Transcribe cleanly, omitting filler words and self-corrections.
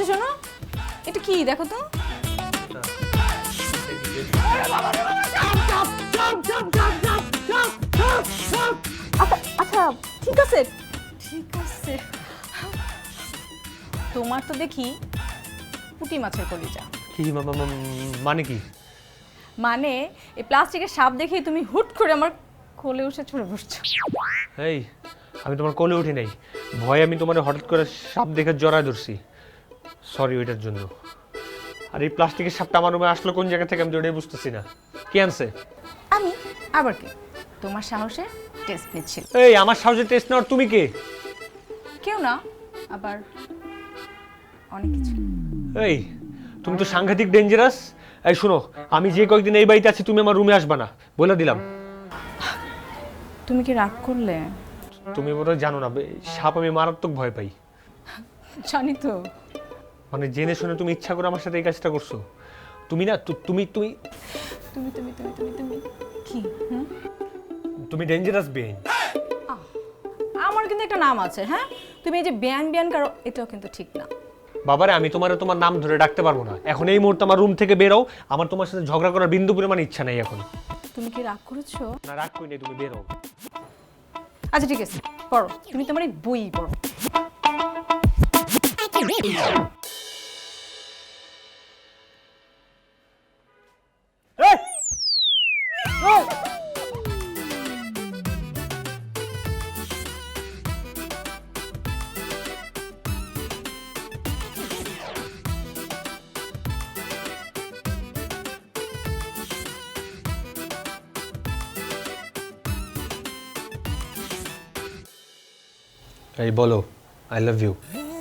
শোনো, এটা কি দেখো তো। আচ্ছা ঠিক আছে ঠিক আছে। তোমার তো দেখি পুঁটি মাছের কলিজা। কি মানে কি? মানে এই প্লাস্টিকের সাপ দেখেই তুমি হুট করে আমার কোলে উঠে চড়ে বসছো। এই আমি তোমার কোলে উঠি নাই, ভয় আমি তোমার হঠাৎ করে সাপ দেখে জড়ায় ধরছি, সরি ওইটার জন্য। আর এই প্লাস্টিকের সাপটা আমার রুমে আসলো কোন জায়গা থেকে আমি ওটাই বুঝতেছি না। কে আনছে? আমি আবার কে? তোমার সাহসে টেস্ট নিচ্ছিল। এই আমার সাহসে টেস্ট নেওয়ার তুমি কে? কেউ না, আবার অনেক কিছু। এই তুমি তো সাংঘাতিক ডেঞ্জারাস। এই শোনো, আমি যে কয়েকদিন এই বাড়িতে আছি তুমি আমার রুমে আসবা না, বলে দিলাম। তুমি কি রাগ করলে? তুমি বোধহয় জানো না, সাপ আমি মারাত্মক ভয় পাই। জানি তো। মানে জেনে শুনে তুমি ইচ্ছা করে আমার সাথে এই কাজটা করছো? তুমি না তুমি তুমি তুমি তুমি তুমি তুমি তুমি কি? হুম, তুমি ডেঞ্জারাস বেইন। আমার কিন্তু একটা নাম আছে। হ্যাঁ, তুমি এই যে ব্যান ব্যান করো, এটাও কিন্তু ঠিক না। বাবারে আমি তোমার নাম ধরে ডাকতে পারবো না এখন। এই মুহূর্তে আমার রুম থেকে বেরো, আমার তোমার সাথে ঝগড়া করার বিন্দু পরিমাণ ইচ্ছা নেই এখন। তুমি কি রাগ করেছো? না রাগ কই নেই, তুমি বেরো। আচ্ছা ঠিক আছে, পড়ো। তুমি তোমার এই বই পড়ো। এই বলো আই লাভ ইউ।